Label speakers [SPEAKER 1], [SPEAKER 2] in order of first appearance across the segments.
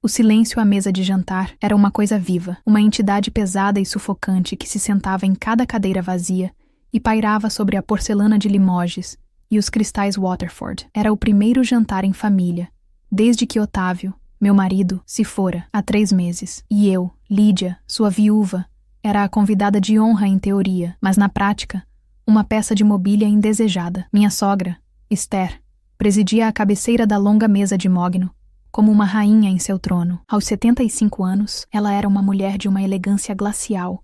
[SPEAKER 1] O silêncio à mesa de jantar era uma coisa viva, uma entidade pesada e sufocante que se sentava em cada cadeira vazia e pairava sobre a porcelana de Limoges e os cristais Waterford. Era o primeiro jantar em família, desde que Otávio, meu marido, se fora há 3 meses. E eu, Lídia, sua viúva, era a convidada de honra em teoria, mas na prática, uma peça de mobília indesejada. Minha sogra, Esther, presidia a cabeceira da longa mesa de mogno, como uma rainha em seu trono. Aos 75 anos, ela era uma mulher de uma elegância glacial,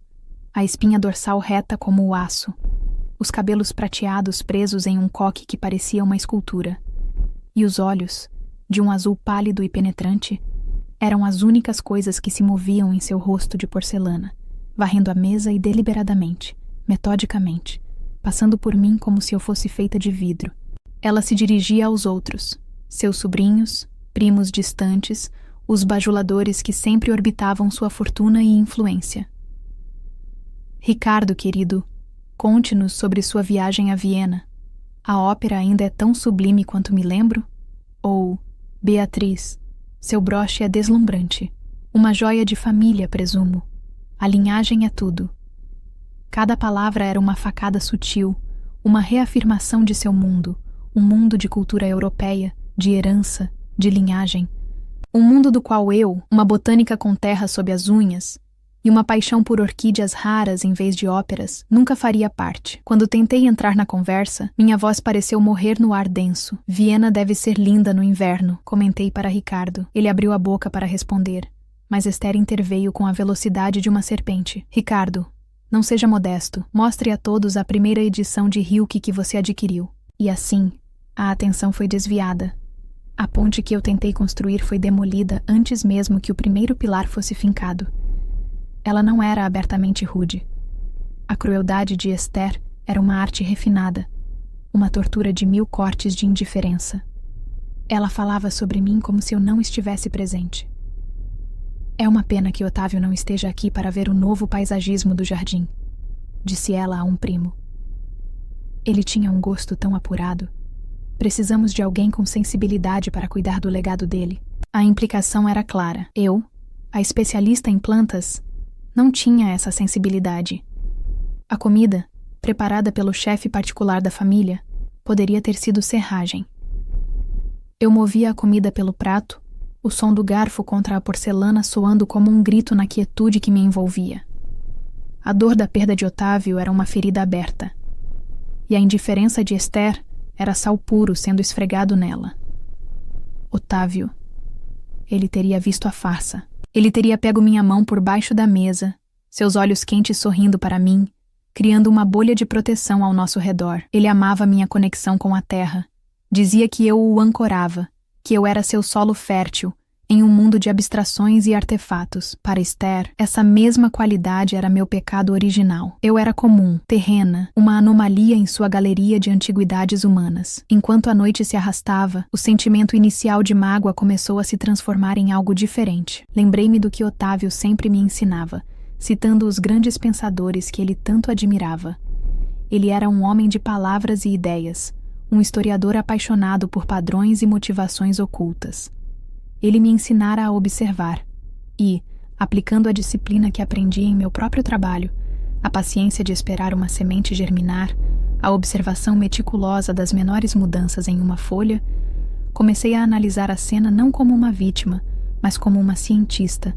[SPEAKER 1] a espinha dorsal reta como o aço, os cabelos prateados presos em um coque que parecia uma escultura, e os olhos, de um azul pálido e penetrante, eram as únicas coisas que se moviam em seu rosto de porcelana, varrendo a mesa e deliberadamente, metodicamente, passando por mim como se eu fosse feita de vidro. Ela se dirigia aos outros, seus sobrinhos, primos distantes, os bajuladores que sempre orbitavam sua fortuna e influência. Ricardo, querido, conte-nos sobre sua viagem a Viena. A ópera ainda é tão sublime quanto me lembro? Ou, Beatriz, seu broche é deslumbrante. Uma joia de família, presumo. A linhagem é tudo. Cada palavra era uma facada sutil, uma reafirmação de seu mundo, um mundo de cultura europeia, de herança, de linhagem. Um mundo do qual eu, uma botânica com terra sob as unhas, e uma paixão por orquídeas raras em vez de óperas, nunca faria parte. Quando tentei entrar na conversa, minha voz pareceu morrer no ar denso. Viena deve ser linda no inverno, comentei para Ricardo. Ele abriu a boca para responder, mas Esther interveio com a velocidade de uma serpente. Ricardo, não seja modesto. Mostre a todos a primeira edição de Rilke que você adquiriu. E assim, a atenção foi desviada. A ponte que eu tentei construir foi demolida antes mesmo que o primeiro pilar fosse fincado. Ela não era abertamente rude. A crueldade de Esther era uma arte refinada, uma tortura de 1000 cortes de indiferença. Ela falava sobre mim como se eu não estivesse presente. É uma pena que Otávio não esteja aqui para ver o novo paisagismo do jardim, disse ela a um primo. Ele tinha um gosto tão apurado. Precisamos de alguém com sensibilidade para cuidar do legado dele. A implicação era clara. Eu, a especialista em plantas, não tinha essa sensibilidade. A comida, preparada pelo chefe particular da família, poderia ter sido serragem. Eu movia a comida pelo prato, o som do garfo contra a porcelana soando como um grito na quietude que me envolvia. A dor da perda de Otávio era uma ferida aberta, e a indiferença de Esther era sal puro sendo esfregado nela. Otávio. Ele teria visto a farsa. Ele teria pego minha mão por baixo da mesa, seus olhos quentes sorrindo para mim, criando uma bolha de proteção ao nosso redor. Ele amava minha conexão com a terra. Dizia que eu o ancorava, que eu era seu solo fértil, em um mundo de abstrações e artefatos. Para Esther, essa mesma qualidade era meu pecado original. Eu era comum, terrena, uma anomalia em sua galeria de antiguidades humanas. Enquanto a noite se arrastava, o sentimento inicial de mágoa começou a se transformar em algo diferente. Lembrei-me do que Otávio sempre me ensinava, citando os grandes pensadores que ele tanto admirava. Ele era um homem de palavras e ideias, um historiador apaixonado por padrões e motivações ocultas. Ele me ensinara a observar e, aplicando a disciplina que aprendi em meu próprio trabalho, a paciência de esperar uma semente germinar, a observação meticulosa das menores mudanças em uma folha, comecei a analisar a cena não como uma vítima, mas como uma cientista.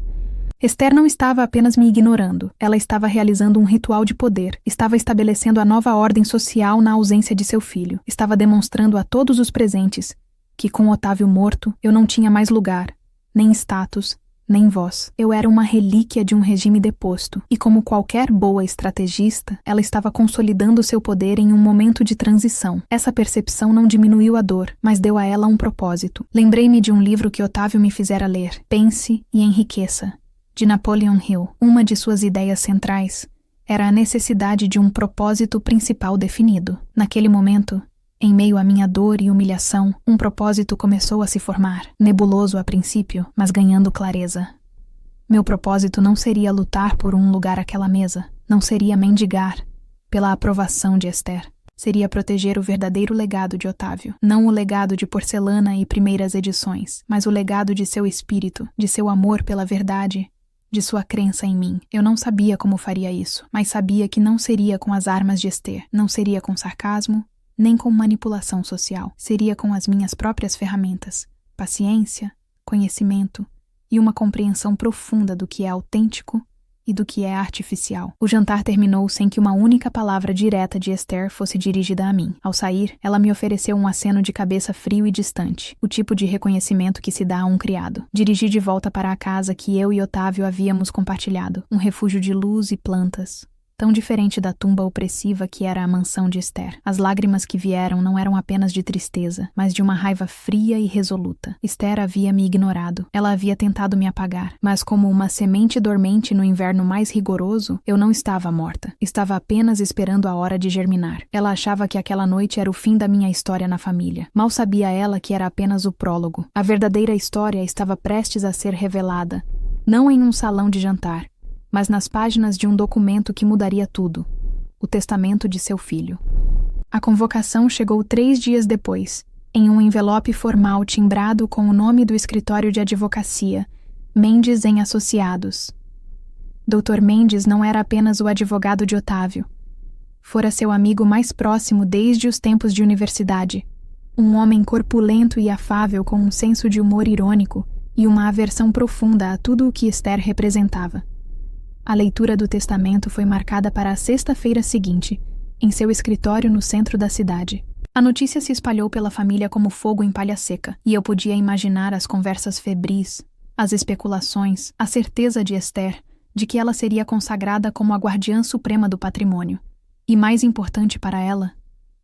[SPEAKER 1] Esther não estava apenas me ignorando, ela estava realizando um ritual de poder, estava estabelecendo a nova ordem social na ausência de seu filho, estava demonstrando a todos os presentes que com Otávio morto eu não tinha mais lugar, nem status, nem voz. Eu era uma relíquia de um regime deposto, e como qualquer boa estrategista, ela estava consolidando seu poder em um momento de transição. Essa percepção não diminuiu a dor, mas deu a ela um propósito. Lembrei-me de um livro que Otávio me fizera ler, Pense e Enriqueça, de Napoleon Hill. Uma de suas ideias centrais era a necessidade de um propósito principal definido. Naquele momento, em meio à minha dor e humilhação, um propósito começou a se formar, nebuloso a princípio, mas ganhando clareza. Meu propósito não seria lutar por um lugar àquela mesa, não seria mendigar pela aprovação de Esther. seria proteger o verdadeiro legado de Otávio. Não o legado de porcelana e primeiras edições, mas o legado de seu espírito, de seu amor pela verdade, de sua crença em mim. Eu não sabia como faria isso, mas sabia que não seria com as armas de Esther, não seria com sarcasmo, nem com manipulação social. Seria com as minhas próprias ferramentas, paciência, conhecimento e uma compreensão profunda do que é autêntico e do que é artificial. O jantar terminou sem que uma única palavra direta de Esther fosse dirigida a mim. Ao sair, ela me ofereceu um aceno de cabeça frio e distante, o tipo de reconhecimento que se dá a um criado. Dirigi de volta para a casa que eu e Otávio havíamos compartilhado, um refúgio de luz e plantas, tão diferente da tumba opressiva que era a mansão de Esther. As lágrimas que vieram não eram apenas de tristeza, mas de uma raiva fria e resoluta. Esther havia me ignorado. Ela havia tentado me apagar, mas como uma semente dormente no inverno mais rigoroso, eu não estava morta. Estava apenas esperando a hora de germinar. Ela achava que aquela noite era o fim da minha história na família. Mal sabia ela que era apenas o prólogo. A verdadeira história estava prestes a ser revelada, não em um salão de jantar, mas nas páginas de um documento que mudaria tudo: o testamento de seu filho. A convocação chegou 3 dias depois, em um envelope formal timbrado com o nome do escritório de advocacia, Mendes em Associados. Dr. Mendes não era apenas o advogado de Otávio. Fora seu amigo mais próximo desde os tempos de universidade. Um homem corpulento e afável com um senso de humor irônico e uma aversão profunda a tudo o que Esther representava. A leitura do testamento foi marcada para a sexta-feira seguinte, em seu escritório no centro da cidade. A notícia se espalhou pela família como fogo em palha seca, e eu podia imaginar as conversas febris, as especulações, a certeza de Esther de que ela seria consagrada como a guardiã suprema do patrimônio. E mais importante para ela,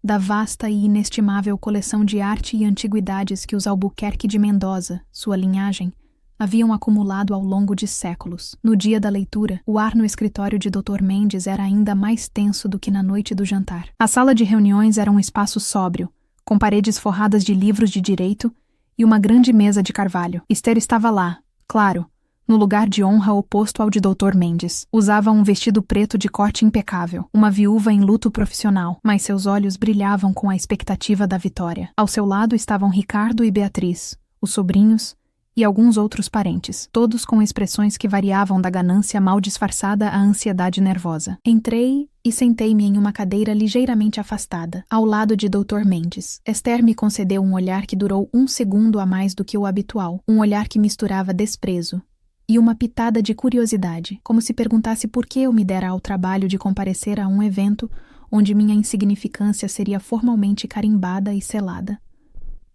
[SPEAKER 1] da vasta e inestimável coleção de arte e antiguidades que os Albuquerque de Mendoza, sua linhagem, haviam acumulado ao longo de séculos. No dia da leitura, o ar no escritório de Dr. Mendes era ainda mais tenso do que na noite do jantar. A sala de reuniões era um espaço sóbrio, com paredes forradas de livros de direito e uma grande mesa de carvalho. Esther estava lá, claro, no lugar de honra oposto ao de Dr. Mendes. Usava um vestido preto de corte impecável, uma viúva em luto profissional, mas seus olhos brilhavam com a expectativa da vitória. Ao seu lado estavam Ricardo e Beatriz, os sobrinhos, e alguns outros parentes, todos com expressões que variavam da ganância mal disfarçada à ansiedade nervosa. Entrei e sentei-me em uma cadeira ligeiramente afastada, ao lado de Dr. Mendes. Esther me concedeu um olhar que durou 1 segundo a mais do que o habitual, um olhar que misturava desprezo e uma pitada de curiosidade, como se perguntasse por que eu me dera ao trabalho de comparecer a um evento onde minha insignificância seria formalmente carimbada e selada.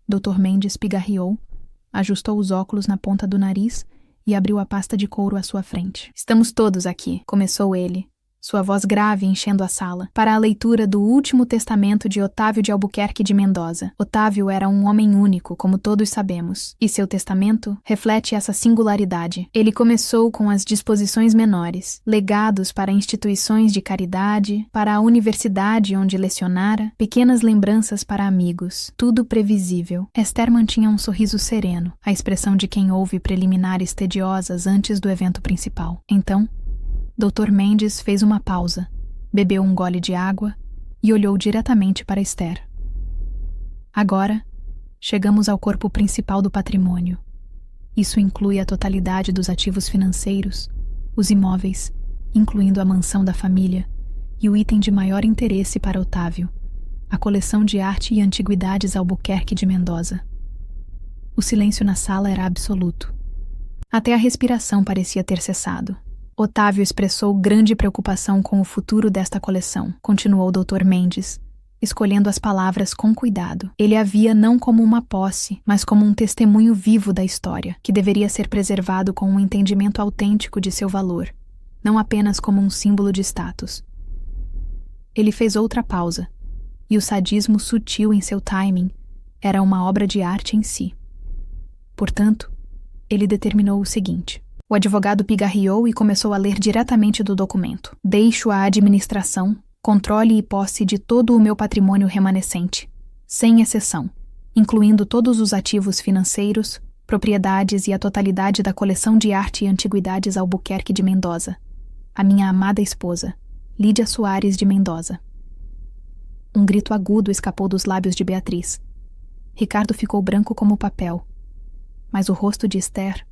[SPEAKER 1] Dr. Mendes pigarreou, ajustou os óculos na ponta do nariz e abriu a pasta de couro à sua frente. Estamos todos aqui, começou ele, sua voz grave enchendo a sala, para a leitura do último testamento de Otávio de Albuquerque de Mendoza. Otávio era um homem único, como todos sabemos, e seu testamento reflete essa singularidade. Ele começou com as disposições menores, legados para instituições de caridade, para a universidade onde lecionara, pequenas lembranças para amigos, tudo previsível. Esther mantinha um sorriso sereno, a expressão de quem ouve preliminares tediosas antes do evento principal. Então, Dr. Mendes fez uma pausa, bebeu um gole de água e olhou diretamente para Esther. Agora, chegamos ao corpo principal do patrimônio. Isso inclui a totalidade dos ativos financeiros, os imóveis, incluindo a mansão da família, e o item de maior interesse para Otávio, a coleção de arte e antiguidades Albuquerque de Mendoza. O silêncio na sala era absoluto. Até a respiração parecia ter cessado. Otávio expressou grande preocupação com o futuro desta coleção, continuou Dr. Mendes, escolhendo as palavras com cuidado. Ele a via não como uma posse, mas como um testemunho vivo da história, que deveria ser preservado com um entendimento autêntico de seu valor, não apenas como um símbolo de status. Ele fez outra pausa, e o sadismo sutil em seu timing era uma obra de arte em si. Portanto, ele determinou o seguinte. O advogado pigarreou e começou a ler diretamente do documento. Deixo a administração, controle e posse de todo o meu patrimônio remanescente, sem exceção, incluindo todos os ativos financeiros, propriedades e a totalidade da coleção de arte e antiguidades Albuquerque de Mendoza. A minha amada esposa, Lídia Soares de Mendoza. Um grito agudo escapou dos lábios de Beatriz. Ricardo ficou branco como papel. Mas o rosto de Esther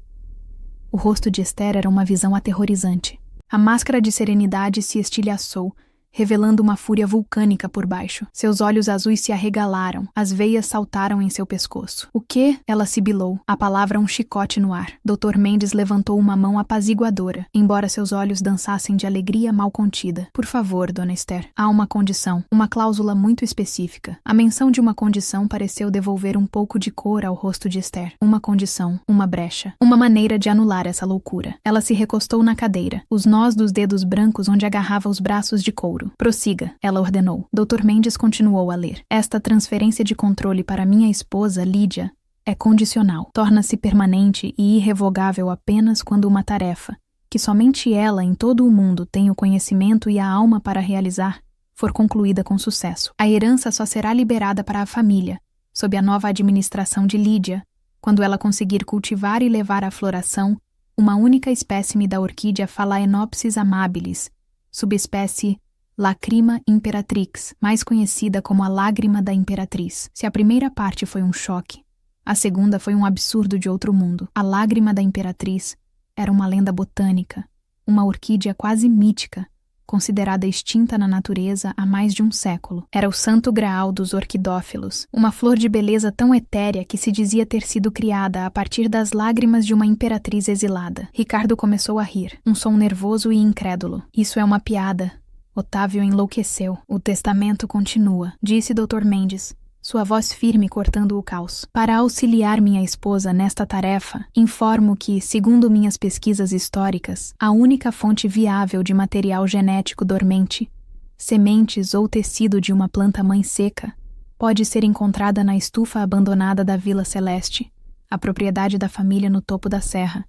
[SPEAKER 1] era uma visão aterrorizante. A máscara de serenidade se estilhaçou, revelando uma fúria vulcânica por baixo. Seus olhos azuis se arregalaram, as veias saltaram em seu pescoço. O quê? Ela sibilou, a palavra um chicote no ar. Dr. Mendes levantou uma mão apaziguadora, embora seus olhos dançassem de alegria mal contida. Por favor, dona Esther, há uma condição, uma cláusula muito específica. A menção de uma condição pareceu devolver um pouco de cor ao rosto de Esther. Uma condição, uma brecha, uma maneira de anular essa loucura. Ela se recostou na cadeira, os nós dos dedos brancos onde agarrava os braços de couro. Prossiga, ela ordenou. Dr. Mendes continuou a ler. Esta transferência de controle para minha esposa, Lídia, é condicional. Torna-se permanente e irrevogável apenas quando uma tarefa, que somente ela em todo o mundo tem o conhecimento e a alma para realizar, for concluída com sucesso. A herança só será liberada para a família, sob a nova administração de Lídia, quando ela conseguir cultivar e levar à floração uma única espécime da orquídea Phalaenopsis amabilis, subespécie Lacrima imperatrix, mais conhecida como a lágrima da imperatriz. Se a primeira parte foi um choque, a segunda foi um absurdo de outro mundo. A lágrima da imperatriz era uma lenda botânica, uma orquídea quase mítica, considerada extinta na natureza há mais de um século. Era o santo graal dos orquidófilos, uma flor de beleza tão etérea que se dizia ter sido criada a partir das lágrimas de uma imperatriz exilada. Ricardo começou a rir, um som nervoso e incrédulo. Isso é uma piada. Otávio enlouqueceu. O testamento continua, disse Dr. Mendes, sua voz firme cortando o caos. Para auxiliar minha esposa nesta tarefa, informo que, segundo minhas pesquisas históricas, a única fonte viável de material genético dormente, sementes ou tecido de uma planta-mãe seca, pode ser encontrada na estufa abandonada da Vila Celeste, a propriedade da família no topo da serra,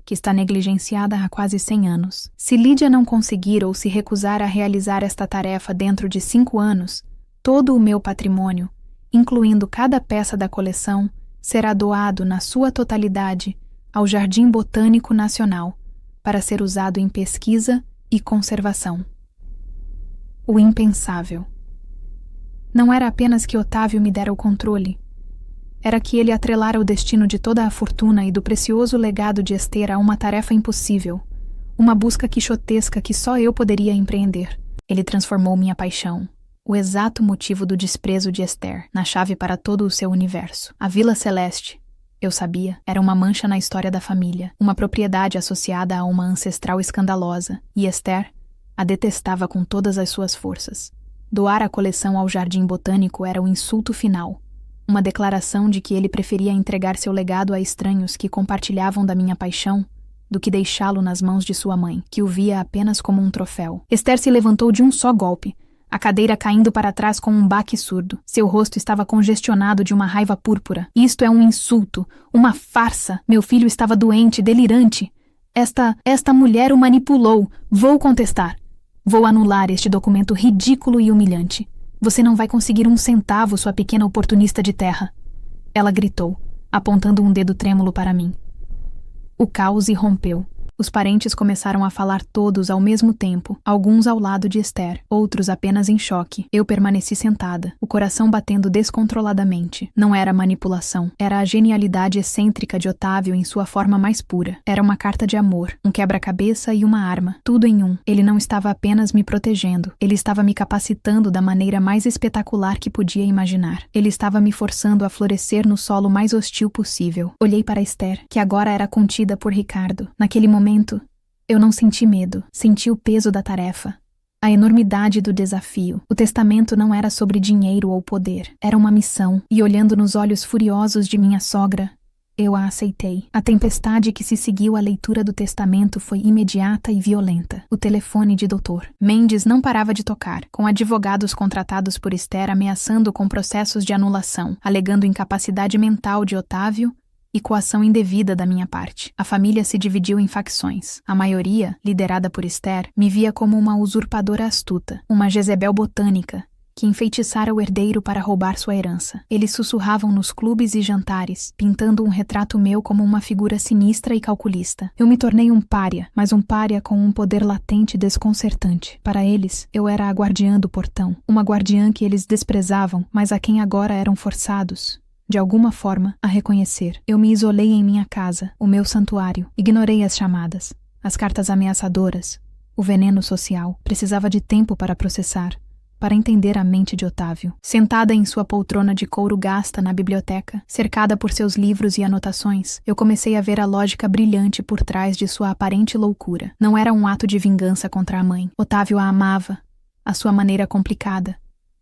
[SPEAKER 1] que está negligenciada há quase 100 anos. Se Lídia não conseguir ou se recusar a realizar esta tarefa dentro de 5 anos, todo o meu patrimônio, incluindo cada peça da coleção, será doado na sua totalidade ao Jardim Botânico Nacional, para ser usado em pesquisa e conservação. O impensável. Não era apenas que Otávio me dera o controle, era que ele atrelara o destino de toda a fortuna e do precioso legado de Esther a uma tarefa impossível, uma busca quixotesca que só eu poderia empreender. Ele transformou minha paixão, o exato motivo do desprezo de Esther, na chave para todo o seu universo. A Vila Celeste, eu sabia, era uma mancha na história da família, uma propriedade associada a uma ancestral escandalosa, e Esther a detestava com todas as suas forças. Doar a coleção ao Jardim Botânico era o insulto final, uma declaração de que ele preferia entregar seu legado a estranhos que compartilhavam da minha paixão do que deixá-lo nas mãos de sua mãe, que o via apenas como um troféu. Esther se levantou de um só golpe, a cadeira caindo para trás com um baque surdo. Seu rosto estava congestionado de uma raiva púrpura. Isto é um insulto, uma farsa. Meu filho estava doente, delirante. Esta mulher o manipulou. Vou contestar. Vou anular este documento ridículo e humilhante. Você não vai conseguir um centavo, sua pequena oportunista de terra. Ela gritou, apontando um dedo trêmulo para mim. O caos irrompeu. Os parentes começaram a falar todos ao mesmo tempo, alguns ao lado de Esther, outros apenas em choque. Eu permaneci sentada, o coração batendo descontroladamente. Não era manipulação, era a genialidade excêntrica de Otávio em sua forma mais pura. Era uma carta de amor, um quebra-cabeça e uma arma, tudo em um. Ele não estava apenas me protegendo, ele estava me capacitando da maneira mais espetacular que podia imaginar. Ele estava me forçando a florescer no solo mais hostil possível. Olhei para Esther, que agora era contida por Ricardo. Naquele momento, eu não senti medo, senti o peso da tarefa, a enormidade do desafio. O testamento não era sobre dinheiro ou poder, era uma missão, e olhando nos olhos furiosos de minha sogra, eu a aceitei. A tempestade que se seguiu à leitura do testamento foi imediata e violenta. O telefone de Dr. Mendes não parava de tocar, com advogados contratados por Esther ameaçando com processos de anulação, alegando incapacidade mental de Otávio e coação indevida da minha parte. A família se dividiu em facções. A maioria, liderada por Esther, me via como uma usurpadora astuta, uma Jezebel botânica, que enfeitiçara o herdeiro para roubar sua herança. Eles sussurravam nos clubes e jantares, pintando um retrato meu como uma figura sinistra e calculista. Eu me tornei um pária, mas um pária com um poder latente e desconcertante. Para eles, eu era a guardiã do portão, uma guardiã que eles desprezavam, mas a quem agora eram forçados, de alguma forma, a reconhecer. Eu me isolei em minha casa, o meu santuário. Ignorei as chamadas, as cartas ameaçadoras, o veneno social. Precisava de tempo para processar, para entender a mente de Otávio. Sentada em sua poltrona de couro gasta na biblioteca, cercada por seus livros e anotações, eu comecei a ver a lógica brilhante por trás de sua aparente loucura. Não era um ato de vingança contra a mãe. Otávio a amava, à sua maneira complicada,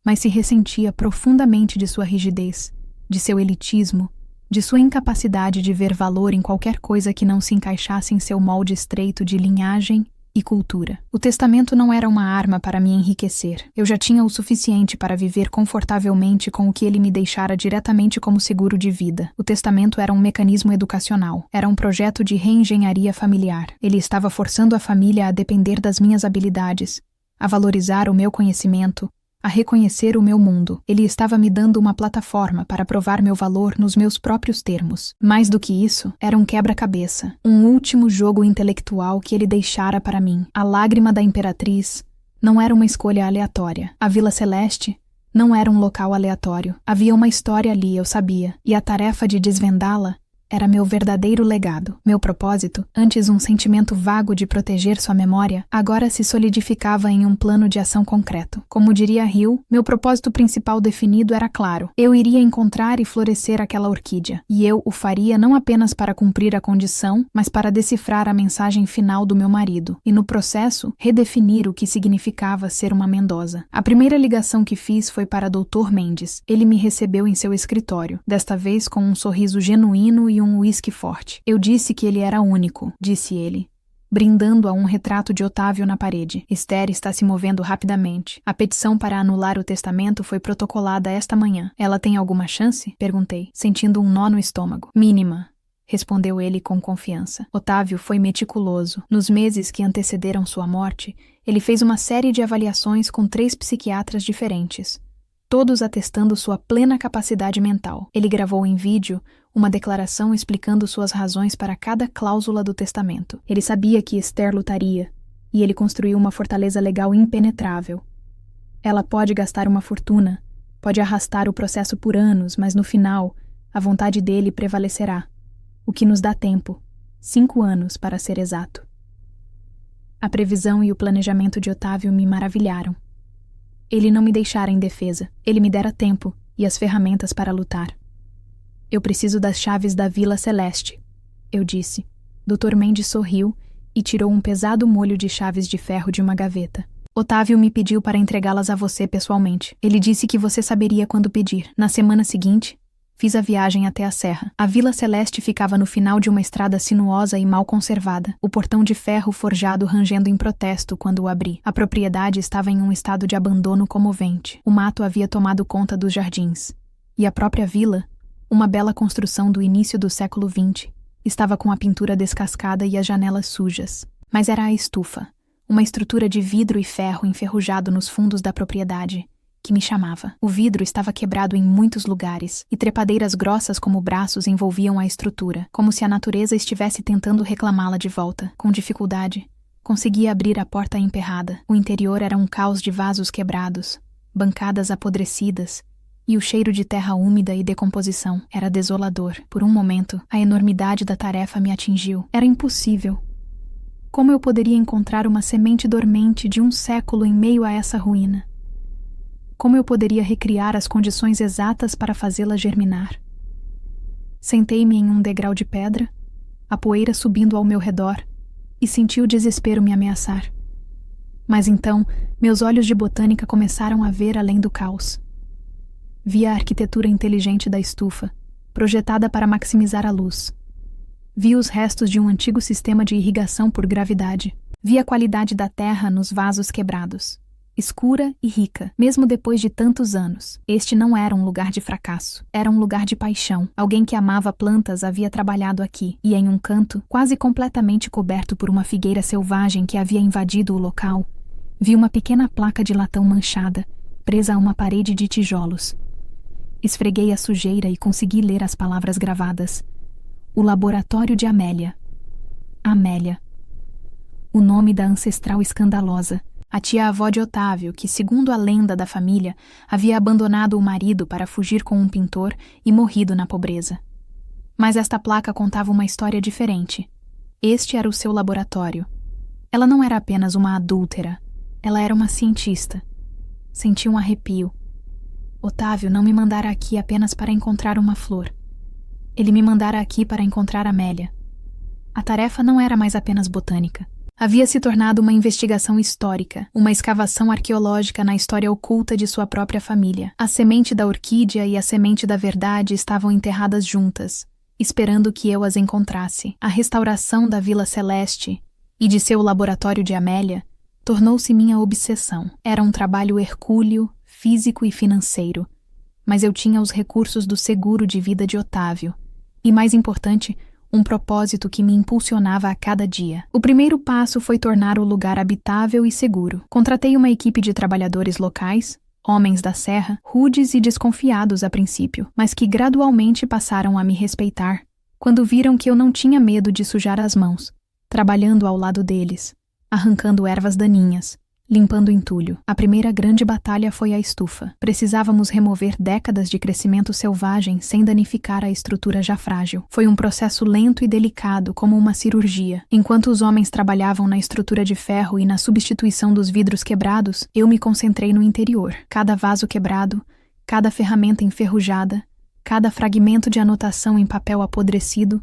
[SPEAKER 1] mas se ressentia profundamente de sua rigidez, de seu elitismo, de sua incapacidade de ver valor em qualquer coisa que não se encaixasse em seu molde estreito de linhagem e cultura. O testamento não era uma arma para me enriquecer. Eu já tinha o suficiente para viver confortavelmente com o que ele me deixara diretamente como seguro de vida. O testamento era um mecanismo educacional. Era um projeto de reengenharia familiar. Ele estava forçando a família a depender das minhas habilidades, a valorizar o meu conhecimento, a reconhecer o meu mundo. Ele estava me dando uma plataforma para provar meu valor nos meus próprios termos. Mais do que isso, era um quebra-cabeça, um último jogo intelectual que ele deixara para mim. A lágrima da imperatriz não era uma escolha aleatória. A Vila Celeste não era um local aleatório. Havia uma história ali, eu sabia, e a tarefa de desvendá-la era meu verdadeiro legado. Meu propósito, antes um sentimento vago de proteger sua memória, agora se solidificava em um plano de ação concreto. Como diria Hill, meu propósito principal definido era claro. Eu iria encontrar e florescer aquela orquídea. E eu o faria não apenas para cumprir a condição, mas para decifrar a mensagem final do meu marido. E no processo, redefinir o que significava ser uma Mendoza. A primeira ligação que fiz foi para Dr. Mendes. Ele me recebeu em seu escritório, desta vez com um sorriso genuíno e um uísque forte. Eu disse que ele era único, disse ele, brindando a um retrato de Otávio na parede. Esther está se movendo rapidamente. A petição para anular o testamento foi protocolada esta manhã. Ela tem alguma chance? Perguntei, sentindo um nó no estômago. Mínima, respondeu ele com confiança. Otávio foi meticuloso. Nos meses que antecederam sua morte, ele fez uma série de avaliações com 3 psiquiatras diferentes, todos atestando sua plena capacidade mental. Ele gravou em vídeo uma declaração explicando suas razões para cada cláusula do testamento. Ele sabia que Esther lutaria, e ele construiu uma fortaleza legal impenetrável. Ela pode gastar uma fortuna, pode arrastar o processo por anos, mas no final, a vontade dele prevalecerá, o que nos dá tempo, 5 anos para ser exato. A previsão e o planejamento de Otávio me maravilharam. Ele não me deixara indefesa, ele me dera tempo e as ferramentas para lutar. Eu preciso das chaves da Vila Celeste, eu disse. Dr. Mendes sorriu e tirou um pesado molho de chaves de ferro de uma gaveta. Otávio me pediu para entregá-las a você pessoalmente. Ele disse que você saberia quando pedir. Na semana seguinte, fiz a viagem até a serra. A Vila Celeste ficava no final de uma estrada sinuosa e mal conservada, o portão de ferro forjado rangendo em protesto quando o abri. A propriedade estava em um estado de abandono comovente. O mato havia tomado conta dos jardins. E a própria vila, uma bela construção do início do século XX, estava com a pintura descascada e as janelas sujas. Mas era a estufa, uma estrutura de vidro e ferro enferrujado nos fundos da propriedade, que me chamava. O vidro estava quebrado em muitos lugares, e trepadeiras grossas como braços envolviam a estrutura, como se a natureza estivesse tentando reclamá-la de volta. Com dificuldade, conseguia abrir a porta emperrada. O interior era um caos de vasos quebrados, bancadas apodrecidas, e o cheiro de terra úmida e decomposição era desolador. Por um momento, a enormidade da tarefa me atingiu. Era impossível. Como eu poderia encontrar uma semente dormente de um século em meio a essa ruína? Como eu poderia recriar as condições exatas para fazê-la germinar? Sentei-me em um degrau de pedra, a poeira subindo ao meu redor, e senti o desespero me ameaçar. Mas então, meus olhos de botânica começaram a ver além do caos. Vi a arquitetura inteligente da estufa, projetada para maximizar a luz. Vi os restos de um antigo sistema de irrigação por gravidade. Vi a qualidade da terra nos vasos quebrados, escura e rica, mesmo depois de tantos anos. Este não era um lugar de fracasso, era um lugar de paixão. Alguém que amava plantas havia trabalhado aqui, e em um canto, quase completamente coberto por uma figueira selvagem que havia invadido o local, vi uma pequena placa de latão manchada, presa a uma parede de tijolos. Esfreguei a sujeira e consegui ler as palavras gravadas. O laboratório de Amélia. Amélia. O nome da ancestral escandalosa, a tia-avó de Otávio, que, segundo a lenda da família, havia abandonado o marido para fugir com um pintor e morrido na pobreza. Mas esta placa contava uma história diferente. Este era o seu laboratório. Ela não era apenas uma adúltera, ela era uma cientista. Senti um arrepio. Otávio não me mandara aqui apenas para encontrar uma flor. Ele me mandara aqui para encontrar Amélia. A tarefa não era mais apenas botânica. Havia se tornado uma investigação histórica, uma escavação arqueológica na história oculta de sua própria família. A semente da orquídea e a semente da verdade estavam enterradas juntas, esperando que eu as encontrasse. A restauração da Vila Celeste e de seu laboratório de Amélia tornou-se minha obsessão. Era um trabalho hercúleo, físico e financeiro, mas eu tinha os recursos do seguro de vida de Otávio e, mais importante, um propósito que me impulsionava a cada dia. O primeiro passo foi tornar o lugar habitável e seguro. Contratei uma equipe de trabalhadores locais, homens da serra, rudes e desconfiados a princípio, mas que gradualmente passaram a me respeitar quando viram que eu não tinha medo de sujar as mãos, trabalhando ao lado deles, arrancando ervas daninhas, limpando entulho. A primeira grande batalha foi a estufa. Precisávamos remover décadas de crescimento selvagem sem danificar a estrutura já frágil. Foi um processo lento e delicado, como uma cirurgia. Enquanto os homens trabalhavam na estrutura de ferro e na substituição dos vidros quebrados, eu me concentrei no interior. Cada vaso quebrado, cada ferramenta enferrujada, cada fragmento de anotação em papel apodrecido,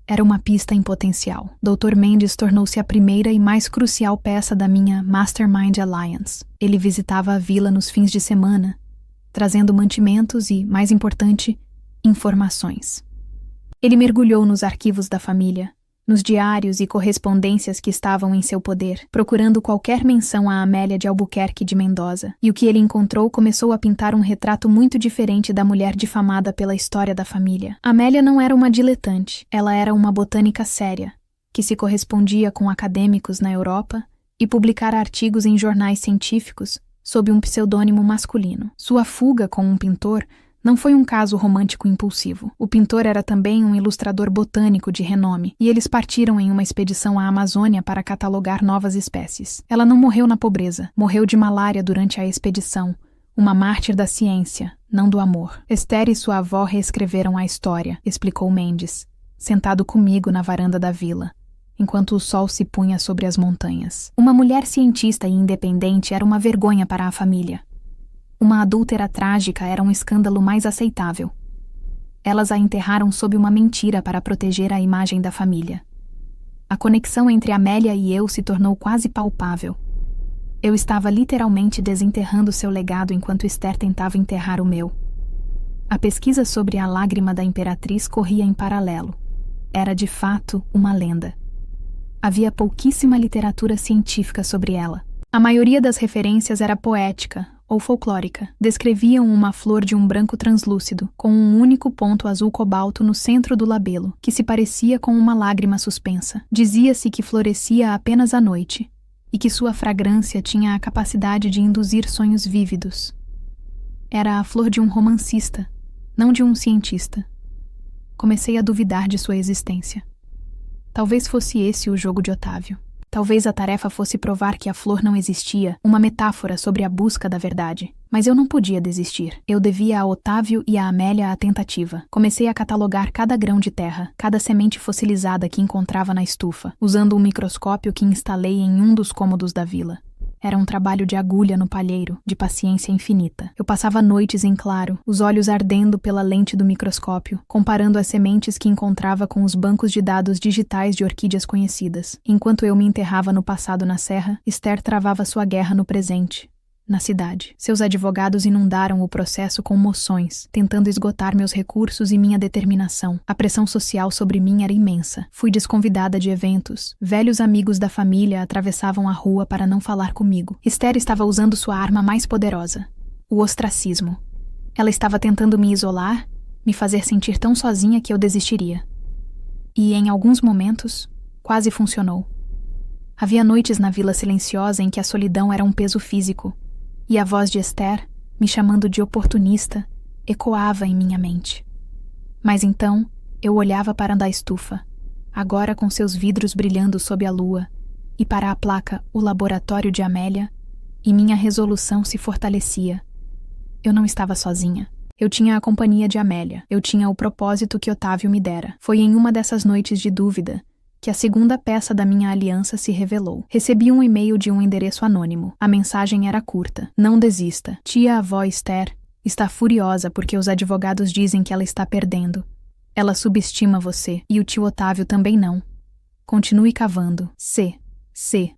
[SPEAKER 1] era uma pista em potencial. Dr. Mendes tornou-se a primeira e mais crucial peça da minha Mastermind Alliance. Ele visitava a vila nos fins de semana, trazendo mantimentos e, mais importante, informações. Ele mergulhou nos arquivos da família, nos diários e correspondências que estavam em seu poder, procurando qualquer menção a Amélia de Albuquerque de Mendoza, e o que ele encontrou começou a pintar um retrato muito diferente da mulher difamada pela história da família. Amélia não era uma diletante, ela era uma botânica séria, que se correspondia com acadêmicos na Europa e publicara artigos em jornais científicos sob um pseudônimo masculino. Sua fuga com um pintor não foi um caso romântico impulsivo. O pintor era também um ilustrador botânico de renome, e eles partiram em uma expedição à Amazônia para catalogar novas espécies. Ela não morreu na pobreza, morreu de malária durante a expedição, uma mártir da ciência, não do amor. Esther e sua avó reescreveram a história, explicou Mendes, sentado comigo na varanda da vila, enquanto o sol se punha sobre as montanhas. Uma mulher cientista e independente era uma vergonha para a família. Uma adúltera trágica era um escândalo mais aceitável. Elas a enterraram sob uma mentira para proteger a imagem da família. A conexão entre Amélia e eu se tornou quase palpável. Eu estava literalmente desenterrando seu legado enquanto Esther tentava enterrar o meu. A pesquisa sobre a lágrima da imperatriz corria em paralelo. Era de fato uma lenda. Havia pouquíssima literatura científica sobre ela. A maioria das referências era poética ou folclórica. Descreviam uma flor de um branco translúcido, com um único ponto azul cobalto no centro do labelo, que se parecia com uma lágrima suspensa. Dizia-se que florescia apenas à noite, e que sua fragrância tinha a capacidade de induzir sonhos vívidos. Era a flor de um romancista, não de um cientista. Comecei a duvidar de sua existência. Talvez fosse esse o jogo de Otávio. Talvez a tarefa fosse provar que a flor não existia, uma metáfora sobre a busca da verdade. Mas eu não podia desistir. Eu devia a Otávio e a Amélia a tentativa. Comecei a catalogar cada grão de terra, cada semente fossilizada que encontrava na estufa, usando um microscópio que instalei em um dos cômodos da vila. Era um trabalho de agulha no palheiro, de paciência infinita. Eu passava noites em claro, os olhos ardendo pela lente do microscópio, comparando as sementes que encontrava com os bancos de dados digitais de orquídeas conhecidas. Enquanto eu me enterrava no passado na serra, Esther travava sua guerra no presente, na cidade. Seus advogados inundaram o processo com moções, tentando esgotar meus recursos e minha determinação. A pressão social sobre mim era imensa. Fui desconvidada de eventos. Velhos amigos da família atravessavam a rua para não falar comigo. Esther estava usando sua arma mais poderosa, o ostracismo. Ela estava tentando me isolar, me fazer sentir tão sozinha que eu desistiria. E, em alguns momentos, quase funcionou. Havia noites na vila silenciosa em que a solidão era um peso físico, e a voz de Esther, me chamando de oportunista, ecoava em minha mente. Mas então, eu olhava para a estufa, agora com seus vidros brilhando sob a lua, e para a placa O Laboratório de Amélia, e minha resolução se fortalecia. Eu não estava sozinha. Eu tinha a companhia de Amélia. Eu tinha o propósito que Otávio me dera. Foi em uma dessas noites de dúvida que a segunda peça da minha aliança se revelou. Recebi um e-mail de um endereço anônimo. A mensagem era curta. Não desista. Tia-avó Esther está furiosa porque os advogados dizem que ela está perdendo. Ela subestima você, e o tio Otávio também não. Continue cavando. C.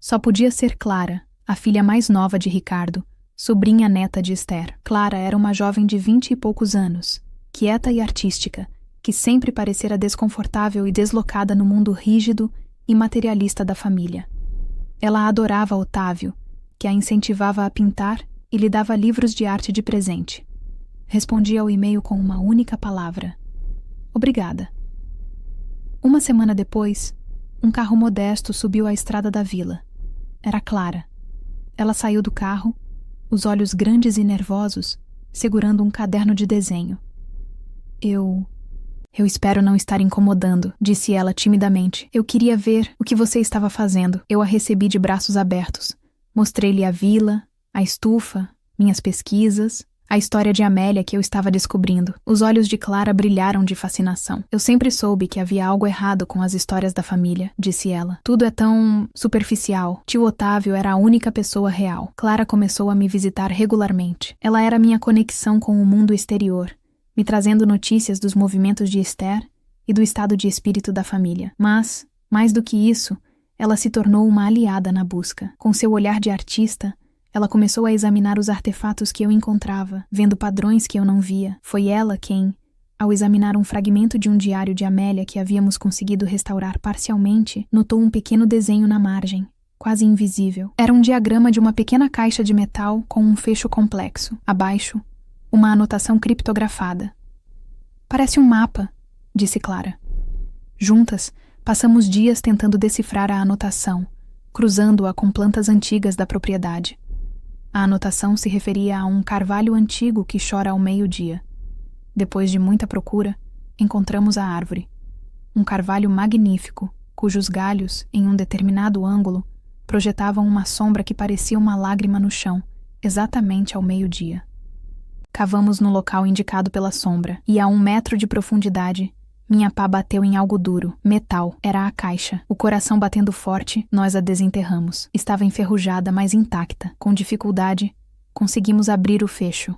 [SPEAKER 1] Só podia ser Clara, a filha mais nova de Ricardo, sobrinha neta de Esther. Clara era uma jovem de 20 e poucos anos, quieta e artística, que sempre parecera desconfortável e deslocada no mundo rígido e materialista da família. Ela adorava Otávio, que a incentivava a pintar e lhe dava livros de arte de presente. Respondi ao e-mail com uma única palavra: obrigada. Uma semana depois, um carro modesto subiu a estrada da vila. Era Clara. Ela saiu do carro, os olhos grandes e nervosos, segurando um caderno de desenho. Eu espero não estar incomodando, disse ela timidamente. Eu queria ver o que você estava fazendo. Eu a recebi de braços abertos. Mostrei-lhe a vila, a estufa, minhas pesquisas, a história de Amélia que eu estava descobrindo. Os olhos de Clara brilharam de fascinação. Eu sempre soube que havia algo errado com as histórias da família, disse ela. Tudo é tão superficial. Tio Otávio era a única pessoa real. Clara começou a me visitar regularmente. Ela era minha conexão com o mundo exterior, me trazendo notícias dos movimentos de Esther e do estado de espírito da família. Mas, mais do que isso, ela se tornou uma aliada na busca. Com seu olhar de artista, ela começou a examinar os artefatos que eu encontrava, vendo padrões que eu não via. Foi ela quem, ao examinar um fragmento de um diário de Amélia que havíamos conseguido restaurar parcialmente, notou um pequeno desenho na margem, quase invisível. Era um diagrama de uma pequena caixa de metal com um fecho complexo. Abaixo, uma anotação criptografada. Parece um mapa, disse Clara. Juntas, passamos dias tentando decifrar a anotação, cruzando-a com plantas antigas da propriedade. A anotação se referia a um carvalho antigo que chora ao meio-dia. Depois de muita procura, encontramos a árvore. Um carvalho magnífico, cujos galhos, em um determinado ângulo, projetavam uma sombra que parecia uma lágrima no chão, exatamente ao meio-dia. Cavamos no local indicado pela sombra, e a 1 metro de profundidade, minha pá bateu em algo duro, metal. Era a caixa. O coração batendo forte, nós a desenterramos. Estava enferrujada, mas intacta. Com dificuldade, conseguimos abrir o fecho.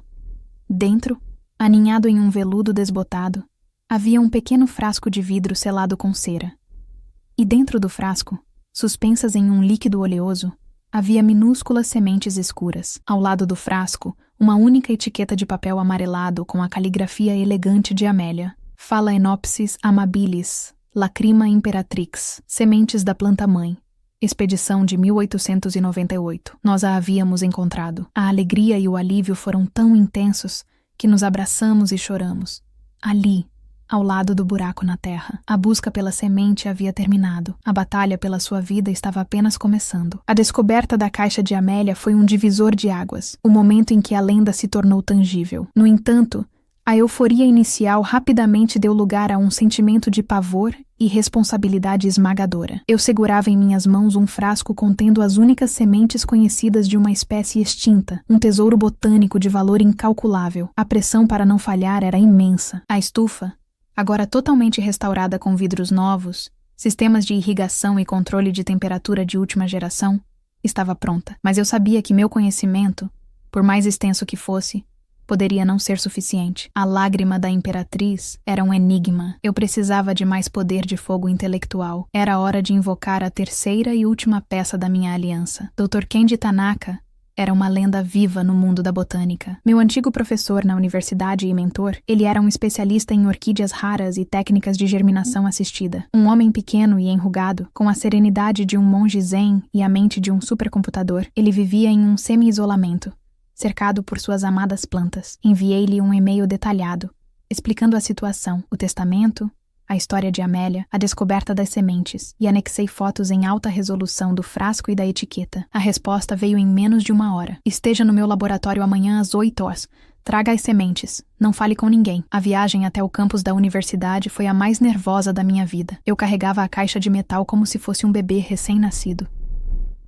[SPEAKER 1] Dentro, aninhado em um veludo desbotado, havia um pequeno frasco de vidro selado com cera. E dentro do frasco, suspensas em um líquido oleoso, havia minúsculas sementes escuras. Ao lado do frasco, uma única etiqueta de papel amarelado com a caligrafia elegante de Amélia. Phalaenopsis amabilis, Lacrima imperatrix, sementes da planta-mãe. Expedição de 1898. Nós a havíamos encontrado. A alegria e o alívio foram tão intensos que nos abraçamos e choramos. Ali, ao lado do buraco na terra. A busca pela semente havia terminado. A batalha pela sua vida estava apenas começando. A descoberta da caixa de Amélia foi um divisor de águas, o momento em que a lenda se tornou tangível. No entanto, a euforia inicial rapidamente deu lugar a um sentimento de pavor e responsabilidade esmagadora. Eu segurava em minhas mãos um frasco contendo as únicas sementes conhecidas de uma espécie extinta, um tesouro botânico de valor incalculável. A pressão para não falhar era imensa. A estufa, agora totalmente restaurada com vidros novos, sistemas de irrigação e controle de temperatura de última geração, estava pronta. Mas eu sabia que meu conhecimento, por mais extenso que fosse, poderia não ser suficiente. A lágrima da imperatriz era um enigma. Eu precisava de mais poder de fogo intelectual. Era hora de invocar a terceira e última peça da minha aliança. Dr. Kenji Tanaka era uma lenda viva no mundo da botânica. Meu antigo professor na universidade e mentor, ele era um especialista em orquídeas raras e técnicas de germinação assistida. Um homem pequeno e enrugado, com a serenidade de um monge zen e a mente de um supercomputador, ele vivia em um semi-isolamento, cercado por suas amadas plantas. Enviei-lhe um e-mail detalhado, explicando a situação, o testamento, a história de Amélia, a descoberta das sementes, e anexei fotos em alta resolução do frasco e da etiqueta. A resposta veio em menos de 1 hora. Esteja no meu laboratório amanhã às 8 horas. Traga as sementes. Não fale com ninguém. A viagem até o campus da universidade foi a mais nervosa da minha vida. Eu carregava a caixa de metal como se fosse um bebê recém-nascido.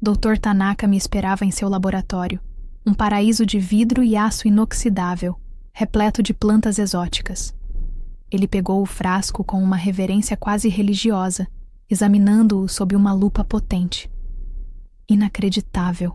[SPEAKER 1] Dr. Tanaka me esperava em seu laboratório. Um paraíso de vidro e aço inoxidável, repleto de plantas exóticas. Ele pegou o frasco com uma reverência quase religiosa, examinando-o sob uma lupa potente. Inacreditável,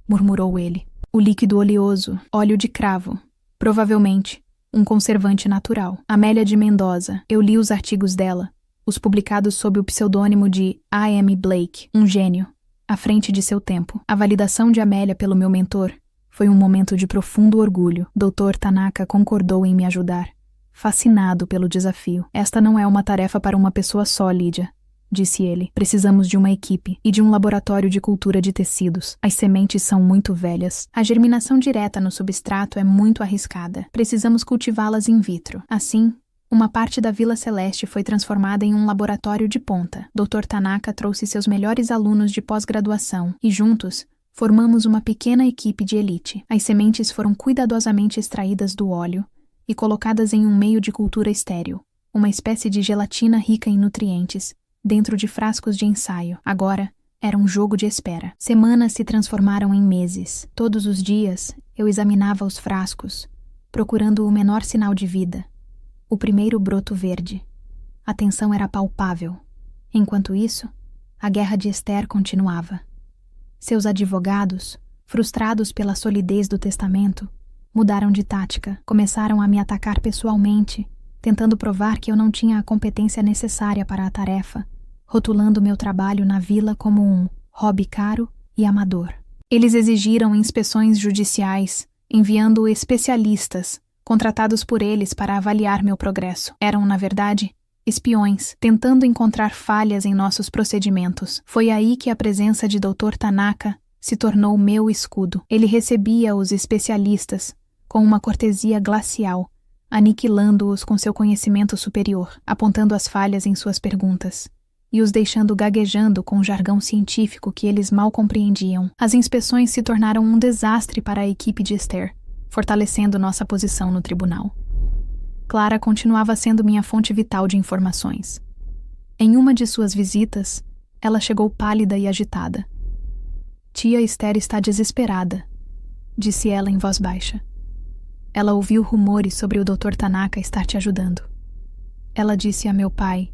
[SPEAKER 1] murmurou ele. O líquido oleoso, óleo de cravo. Provavelmente, um conservante natural. Amélia de Mendoza, eu li os artigos dela, os publicados sob o pseudônimo de A.M. Blake, um gênio, à frente de seu tempo. A validação de Amélia pelo meu mentor foi um momento de profundo orgulho. Dr. Tanaka concordou em me ajudar, fascinado pelo desafio. Esta não é uma tarefa para uma pessoa só, Lídia, disse ele. Precisamos de uma equipe e de um laboratório de cultura de tecidos. As sementes são muito velhas. A germinação direta no substrato é muito arriscada. Precisamos cultivá-las in vitro. Assim, uma parte da Vila Celeste foi transformada em um laboratório de ponta. Dr. Tanaka trouxe seus melhores alunos de pós-graduação e, juntos, formamos uma pequena equipe de elite. As sementes foram cuidadosamente extraídas do óleo e colocadas em um meio de cultura estéril, uma espécie de gelatina rica em nutrientes, dentro de frascos de ensaio. Agora, era um jogo de espera. Semanas se transformaram em meses. Todos os dias, eu examinava os frascos, procurando o menor sinal de vida. O primeiro broto verde. A tensão era palpável. Enquanto isso, a guerra de Esther continuava. Seus advogados, frustrados pela solidez do testamento, mudaram de tática. Começaram a me atacar pessoalmente, tentando provar que eu não tinha a competência necessária para a tarefa, rotulando meu trabalho na vila como um hobby caro e amador. Eles exigiram inspeções judiciais, enviando especialistas, contratados por eles para avaliar meu progresso. Eram, na verdade, espiões, tentando encontrar falhas em nossos procedimentos. Foi aí que a presença de Dr. Tanaka se tornou meu escudo. Ele recebia os especialistas com uma cortesia glacial, aniquilando-os com seu conhecimento superior, apontando as falhas em suas perguntas e os deixando gaguejando com um jargão científico que eles mal compreendiam. As inspeções se tornaram um desastre para a equipe de Esther, fortalecendo nossa posição no tribunal. Clara continuava sendo minha fonte vital de informações. Em uma de suas visitas, ela chegou pálida e agitada. Tia Esther está desesperada, disse ela em voz baixa. Ela ouviu rumores sobre o Dr. Tanaka estar te ajudando. Ela disse a meu pai: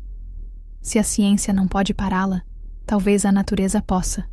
[SPEAKER 1] se a ciência não pode pará-la, talvez a natureza possa.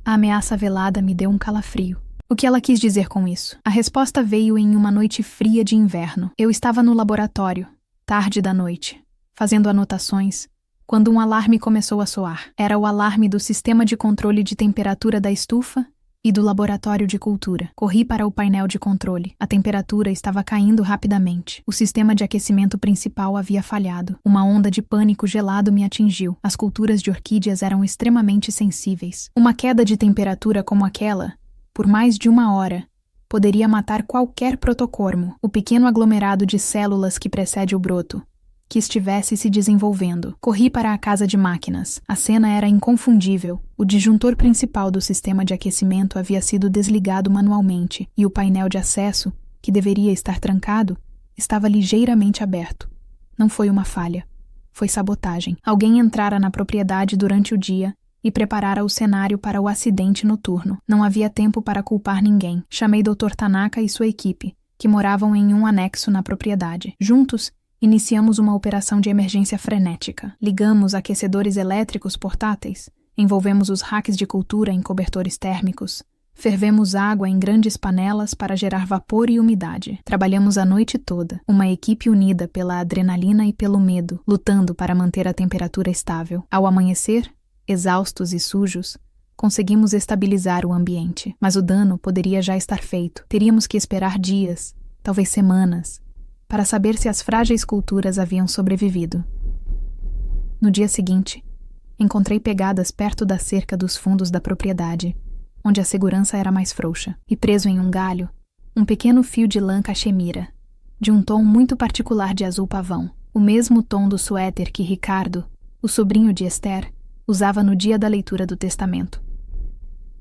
[SPEAKER 1] A ameaça velada me deu um calafrio. O que ela quis dizer com isso? A resposta veio em uma noite fria de inverno. Eu estava no laboratório, tarde da noite, fazendo anotações, quando um alarme começou a soar. Era o alarme do sistema de controle de temperatura da estufa e do laboratório de cultura. Corri para o painel de controle. A temperatura estava caindo rapidamente. O sistema de aquecimento principal havia falhado. Uma onda de pânico gelado me atingiu. As culturas de orquídeas eram extremamente sensíveis. Uma queda de temperatura como aquela, por mais de 1 hora, poderia matar qualquer protocormo, o pequeno aglomerado de células que precede o broto, que estivesse se desenvolvendo. Corri para a casa de máquinas. A cena era inconfundível. O disjuntor principal do sistema de aquecimento havia sido desligado manualmente, e o painel de acesso, que deveria estar trancado, estava ligeiramente aberto. Não foi uma falha. Foi sabotagem. Alguém entrara na propriedade durante o dia e preparara o cenário para o acidente noturno. Não havia tempo para culpar ninguém. Chamei Dr. Tanaka e sua equipe, que moravam em um anexo na propriedade. Juntos, iniciamos uma operação de emergência frenética. Ligamos aquecedores elétricos portáteis, envolvemos os racks de cultura em cobertores térmicos, fervemos água em grandes panelas para gerar vapor e umidade. Trabalhamos a noite toda, uma equipe unida pela adrenalina e pelo medo, lutando para manter a temperatura estável. Ao amanhecer, exaustos e sujos, conseguimos estabilizar o ambiente, mas o dano poderia já estar feito. Teríamos que esperar dias, talvez semanas, para saber se as frágeis culturas haviam sobrevivido. No dia seguinte, encontrei pegadas perto da cerca dos fundos da propriedade, onde a segurança era mais frouxa, e preso em um galho, um pequeno fio de lã cachemira, de um tom muito particular de azul pavão. o mesmo tom do suéter que Ricardo, o sobrinho de Esther, usava no dia da leitura do testamento.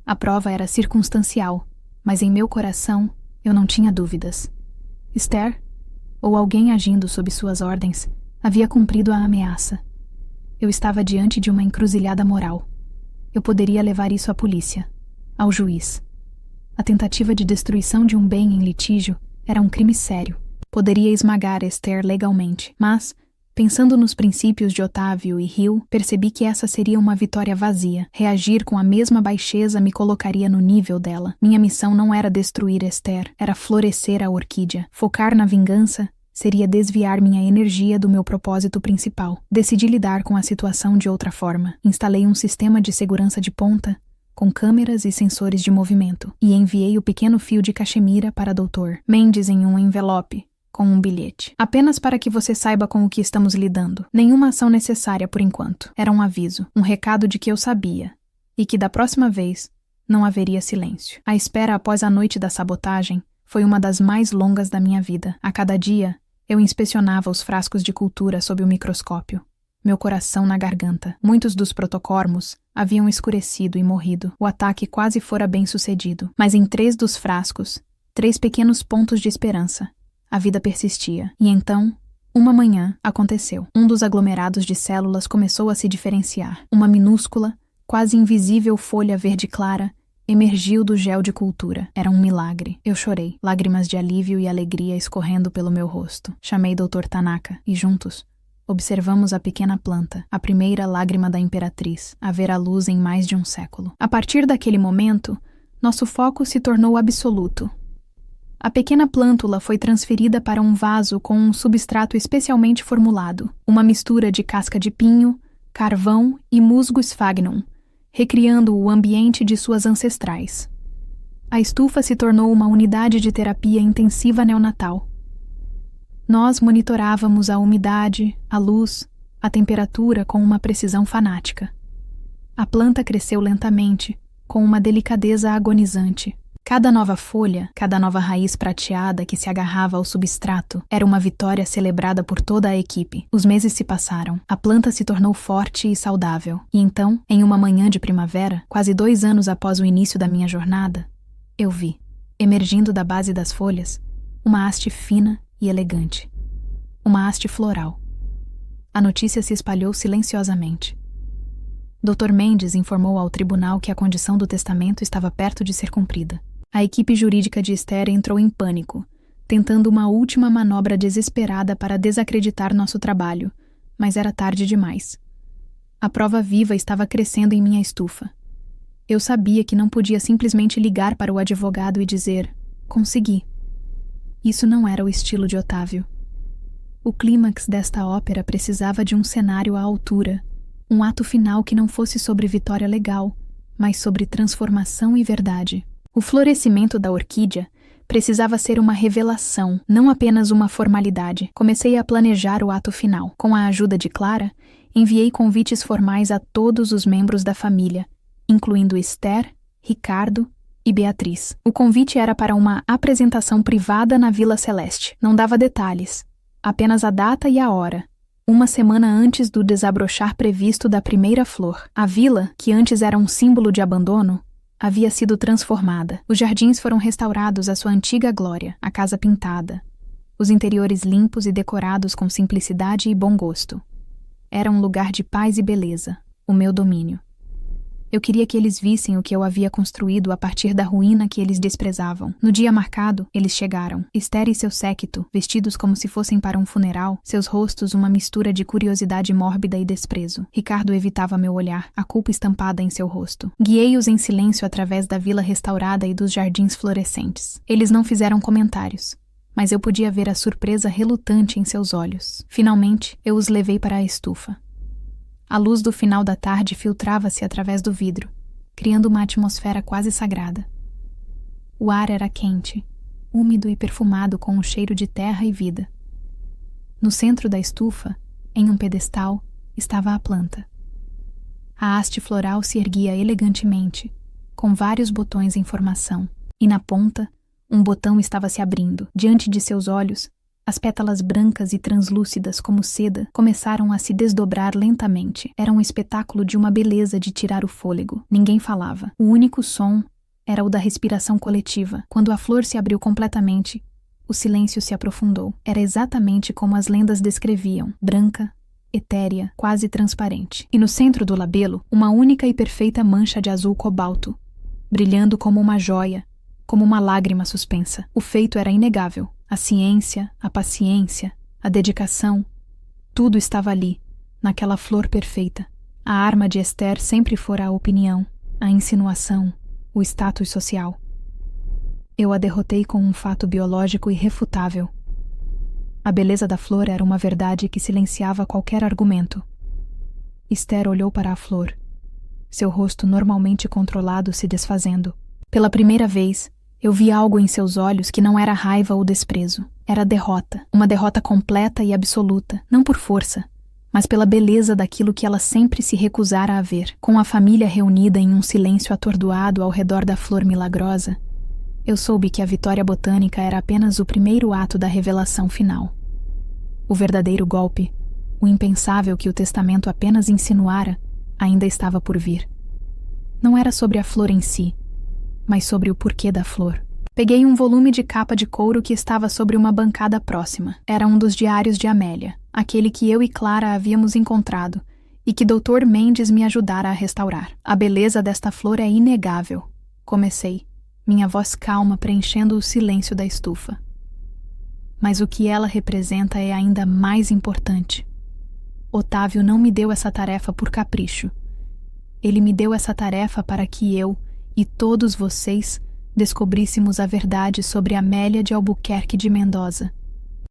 [SPEAKER 1] A prova era circunstancial, mas em meu coração eu não tinha dúvidas. Esther, ou alguém agindo sob suas ordens, havia cumprido a ameaça. Eu estava diante de uma encruzilhada moral. Eu poderia levar isso à polícia, ao juiz. A tentativa de destruição de um bem em litígio era um crime sério. Poderia esmagar Esther legalmente, mas, pensando nos princípios de Otávio e Hill, percebi que essa seria uma vitória vazia. Reagir com a mesma baixeza me colocaria no nível dela. Minha missão não era destruir Esther, era florescer a orquídea. Focar na vingança seria desviar minha energia do meu propósito principal. Decidi lidar com a situação de outra forma. Instalei um sistema de segurança de ponta, com câmeras e sensores de movimento, e enviei o pequeno fio de cachemira para Dr. Mendes em um envelope, com um bilhete. Apenas para que você saiba com o que estamos lidando. Nenhuma ação necessária por enquanto. Era um aviso, um recado de que eu sabia, e que da próxima vez não haveria silêncio. A espera após a noite da sabotagem foi uma das mais longas da minha vida. A cada dia, eu inspecionava os frascos de cultura sob o microscópio. Meu coração na garganta. Muitos dos protocormos haviam escurecido e morrido. O ataque quase fora bem sucedido. Mas em 3 dos frascos, 3 pequenos pontos de esperança. A vida persistia. E então, uma manhã, aconteceu. Um dos aglomerados de células começou a se diferenciar. Uma minúscula, quase invisível folha verde clara emergiu do gel de cultura. Era um milagre. Eu chorei, lágrimas de alívio e alegria escorrendo pelo meu rosto. Chamei Dr. Tanaka e juntos observamos a pequena planta, a primeira lágrima da imperatriz, a ver a luz em mais de um século. A partir daquele momento, nosso foco se tornou absoluto. A pequena plântula foi transferida para um vaso com um substrato especialmente formulado, uma mistura de casca de pinho, carvão e musgo sphagnum, recriando o ambiente de suas ancestrais. A estufa se tornou uma unidade de terapia intensiva neonatal. Nós monitorávamos a umidade, a luz, a temperatura com uma precisão fanática. A planta cresceu lentamente, com uma delicadeza agonizante. Cada nova folha, cada nova raiz prateada que se agarrava ao substrato era uma vitória celebrada por toda a equipe. Os meses se passaram. A planta se tornou forte e saudável. E então, em uma manhã de primavera, quase 2 anos após o início da minha jornada, eu vi, emergindo da base das folhas, uma haste fina e elegante. Uma haste floral. A notícia se espalhou silenciosamente. Dr. Mendes informou ao tribunal que a condição do testamento estava perto de ser cumprida. A equipe jurídica de Esther entrou em pânico, tentando uma última manobra desesperada para desacreditar nosso trabalho, mas era tarde demais. A prova viva estava crescendo em minha estufa. Eu sabia que não podia simplesmente ligar para o advogado e dizer: consegui. Isso não era o estilo de Otávio. O clímax desta ópera precisava de um cenário à altura, um ato final que não fosse sobre vitória legal, mas sobre transformação e verdade. O florescimento da orquídea precisava ser uma revelação, não apenas uma formalidade. Comecei a planejar o ato final. Com a ajuda de Clara, enviei convites formais a todos os membros da família, incluindo Esther, Ricardo e Beatriz. O convite era para uma apresentação privada na Vila Celeste. Não dava detalhes, apenas a data e a hora. Uma semana antes do desabrochar previsto da primeira flor. A vila, que antes era um símbolo de abandono, havia sido transformada. Os jardins foram restaurados à sua antiga glória, a casa pintada, os interiores limpos e decorados com simplicidade e bom gosto. Era um lugar de paz e beleza, o meu domínio. Eu queria que eles vissem o que eu havia construído a partir da ruína que eles desprezavam. No dia marcado, eles chegaram. Esther e seu séquito, vestidos como se fossem para um funeral, seus rostos uma mistura de curiosidade mórbida e desprezo. Ricardo evitava meu olhar, a culpa estampada em seu rosto. Guiei-os em silêncio através da vila restaurada e dos jardins florescentes. Eles não fizeram comentários, mas eu podia ver a surpresa relutante em seus olhos. Finalmente, eu os levei para a estufa. A luz do final da tarde filtrava-se através do vidro, criando uma atmosfera quase sagrada. O ar era quente, úmido e perfumado com um cheiro de terra e vida. No centro da estufa, em um pedestal, estava a planta. A haste floral se erguia elegantemente, com vários botões em formação, e na ponta, um botão estava se abrindo. Diante de seus olhos, As pétalas brancas e translúcidas como seda começaram a se desdobrar lentamente. Era um espetáculo de uma beleza de tirar o fôlego. Ninguém falava. O único som era o da respiração coletiva. Quando a flor se abriu completamente, o silêncio se aprofundou. Era exatamente como as lendas descreviam, branca, etérea, quase transparente. E no centro do labelo, uma única e perfeita mancha de azul cobalto, brilhando como uma joia, como uma lágrima suspensa. O feito era inegável. A ciência, a paciência, a dedicação, tudo estava ali, naquela flor perfeita. A arma de Esther sempre fora a opinião, a insinuação, o status social. Eu a derrotei com um fato biológico irrefutável. A beleza da flor era uma verdade que silenciava qualquer argumento. Esther olhou para a flor, seu rosto normalmente controlado se desfazendo. Pela primeira vez, eu vi algo em seus olhos que não era raiva ou desprezo. Era derrota, uma derrota completa e absoluta, não por força, mas pela beleza daquilo que ela sempre se recusara a ver. Com a família reunida em um silêncio atordoado ao redor da flor milagrosa, eu soube que a vitória botânica era apenas o primeiro ato da revelação final. O verdadeiro golpe, o impensável que o testamento apenas insinuara, ainda estava por vir. Não era sobre a flor em si, mas sobre o porquê da flor. Peguei um volume de capa de couro que estava sobre uma bancada próxima. Era um dos diários de Amélia, aquele que eu e Clara havíamos encontrado e que Dr. Mendes me ajudara a restaurar. A beleza desta flor é inegável, comecei, minha voz calma preenchendo o silêncio da estufa. Mas o que ela representa é ainda mais importante. Otávio não me deu essa tarefa por capricho. Ele me deu essa tarefa para que eu e todos vocês descobríssemos a verdade sobre Amélia de Albuquerque de Mendoza.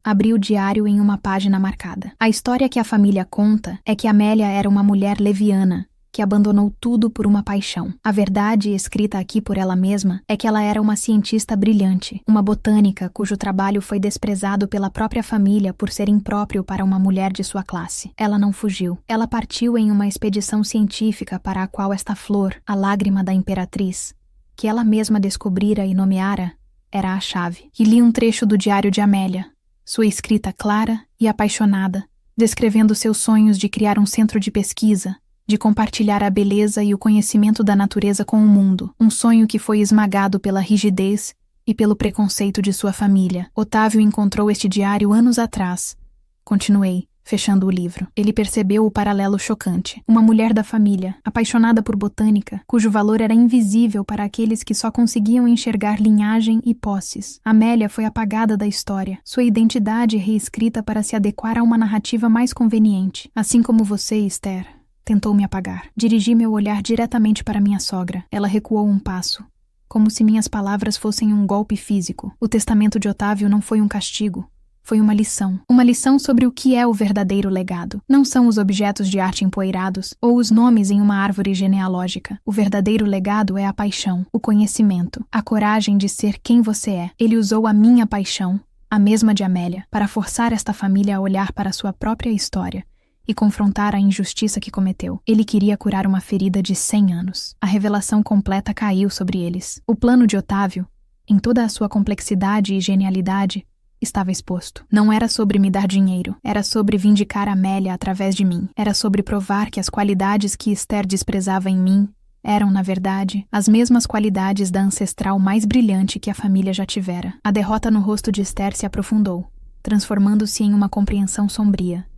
[SPEAKER 1] Abri o diário em uma página marcada. A história que a família conta é que Amélia era uma mulher leviana, que abandonou tudo por uma paixão. A verdade, escrita aqui por ela mesma, é que ela era uma cientista brilhante, uma botânica cujo trabalho foi desprezado pela própria família por ser impróprio para uma mulher de sua classe. Ela não fugiu. Ela partiu em uma expedição científica para a qual esta flor, a lágrima da imperatriz, que ela mesma descobrira e nomeara, era a chave. E li um trecho do diário de Amélia, sua escrita clara e apaixonada, descrevendo seus sonhos de criar um centro de pesquisa, de compartilhar a beleza e o conhecimento da natureza com o mundo, um sonho que foi esmagado pela rigidez e pelo preconceito de sua família. Otávio encontrou este diário anos atrás. Continuei, fechando o livro. Ele percebeu o paralelo chocante. Uma mulher da família, apaixonada por botânica, cujo valor era invisível para aqueles que só conseguiam enxergar linhagem e posses. Amélia foi apagada da história, sua identidade reescrita para se adequar a uma narrativa mais conveniente. Assim como você, Esther, tentou me apagar. Dirigi meu olhar diretamente para minha sogra. Ela recuou um passo, como se minhas palavras fossem um golpe físico. O testamento de Otávio não foi um castigo. Foi uma lição. Uma lição sobre o que é o verdadeiro legado. Não são os objetos de arte empoeirados ou os nomes em uma árvore genealógica. O verdadeiro legado é a paixão, o conhecimento, a coragem de ser quem você é. Ele usou a minha paixão, a mesma de Amélia, para forçar esta família a olhar para sua própria história e confrontar a injustiça que cometeu. Ele queria curar uma ferida de 100 anos. A revelação completa caiu sobre eles. O plano de Otávio, em toda a sua complexidade e genialidade, estava exposto. Não era sobre me dar dinheiro, era sobre vindicar Amélia através de mim. Era sobre provar que as qualidades que Esther desprezava em mim eram, na verdade, as mesmas qualidades da ancestral mais brilhante que a família já tivera. A derrota no rosto de Esther se aprofundou, transformando-se em uma compreensão sombria.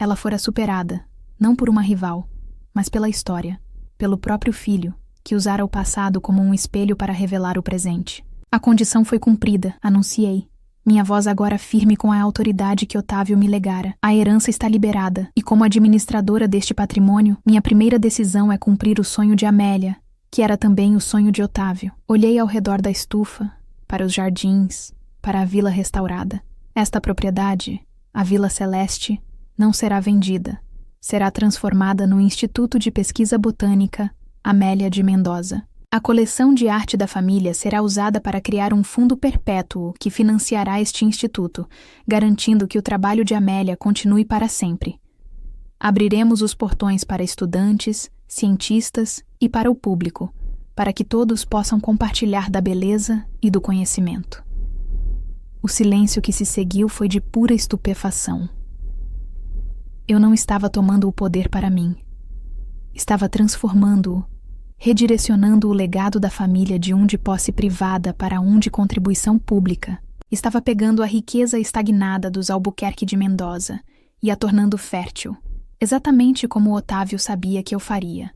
[SPEAKER 1] Ela fora superada, não por uma rival, mas pela história, pelo próprio filho, que usara o passado como um espelho para revelar o presente. A condição foi cumprida, anunciei. Minha voz agora firme com a autoridade que Otávio me legara. A herança está liberada, e como administradora deste patrimônio, minha primeira decisão é cumprir o sonho de Amélia, que era também o sonho de Otávio. Olhei ao redor da estufa, para os jardins, para a vila restaurada. Esta propriedade, a Vila Celeste, não será vendida. Será transformada no Instituto de Pesquisa Botânica Amélia de Mendoza. A coleção de arte da família será usada para criar um fundo perpétuo que financiará este instituto, garantindo que o trabalho de Amélia continue para sempre. Abriremos os portões para estudantes, cientistas e para o público, para que todos possam compartilhar da beleza e do conhecimento. O silêncio que se seguiu foi de pura estupefação. Eu não estava tomando o poder para mim. Estava transformando-o, redirecionando o legado da família de um de posse privada para um de contribuição pública. Estava pegando a riqueza estagnada dos Albuquerque de Mendoza e a tornando fértil, exatamente como Otávio sabia que eu faria.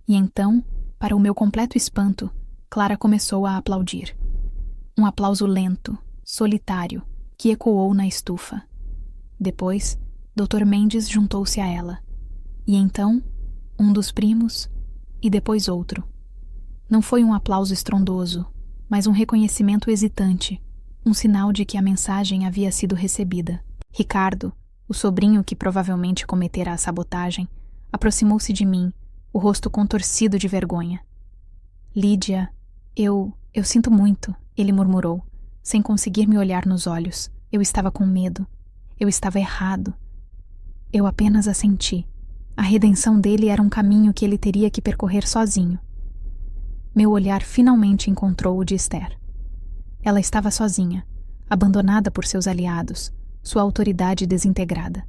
[SPEAKER 1] E então, para o meu completo espanto, Clara começou a aplaudir. Um aplauso lento, solitário, que ecoou na estufa. Depois, Dr. Mendes juntou-se a ela. E então, um dos primos, e depois outro. Não foi um aplauso estrondoso, mas um reconhecimento hesitante, um sinal de que a mensagem havia sido recebida. Ricardo, o sobrinho que provavelmente cometera a sabotagem, aproximou-se de mim, o rosto contorcido de vergonha. Lídia, eu sinto muito, ele murmurou, sem conseguir me olhar nos olhos. Eu estava com medo. Eu estava errado. Eu apenas assenti. A redenção dele era um caminho que ele teria que percorrer sozinho. Meu olhar finalmente encontrou o de Esther. Ela estava sozinha, abandonada por seus aliados, sua autoridade desintegrada.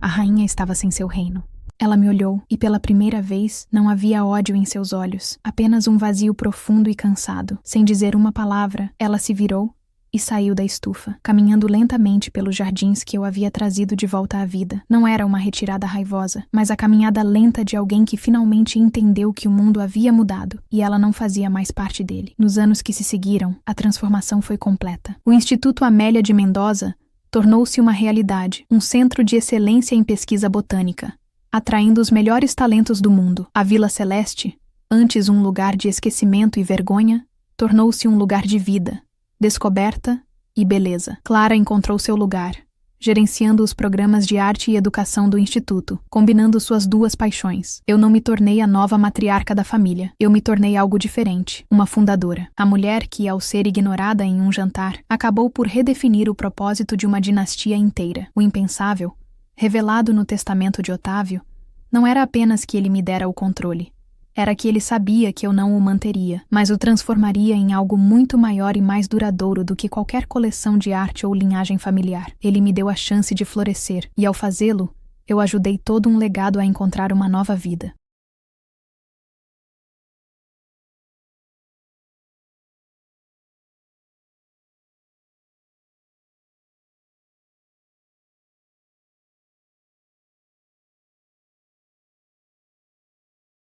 [SPEAKER 1] A rainha estava sem seu reino. Ela me olhou e pela primeira vez não havia ódio em seus olhos, apenas um vazio profundo e cansado. Sem dizer uma palavra, ela se virou e saiu da estufa, caminhando lentamente pelos jardins que eu havia trazido de volta à vida. Não era uma retirada raivosa, mas a caminhada lenta de alguém que finalmente entendeu que o mundo havia mudado e ela não fazia mais parte dele. Nos anos que se seguiram, a transformação foi completa. O Instituto Amélia de Mendoza tornou-se uma realidade, um centro de excelência em pesquisa botânica, atraindo os melhores talentos do mundo. A Vila Celeste, antes um lugar de esquecimento e vergonha, tornou-se um lugar de vida, descoberta e beleza. Clara encontrou seu lugar, gerenciando os programas de arte e educação do Instituto, combinando suas duas paixões. Eu não me tornei a nova matriarca da família. Eu me tornei algo diferente, uma fundadora. A mulher que, ao ser ignorada em um jantar, acabou por redefinir o propósito de uma dinastia inteira. O impensável, revelado no testamento de Otávio, não era apenas que ele me dera o controle. Era que ele sabia que eu não o manteria, mas o transformaria em algo muito maior e mais duradouro do que qualquer coleção de arte ou linhagem familiar. Ele me deu a chance de florescer, e ao fazê-lo, eu ajudei todo um legado a encontrar uma nova vida.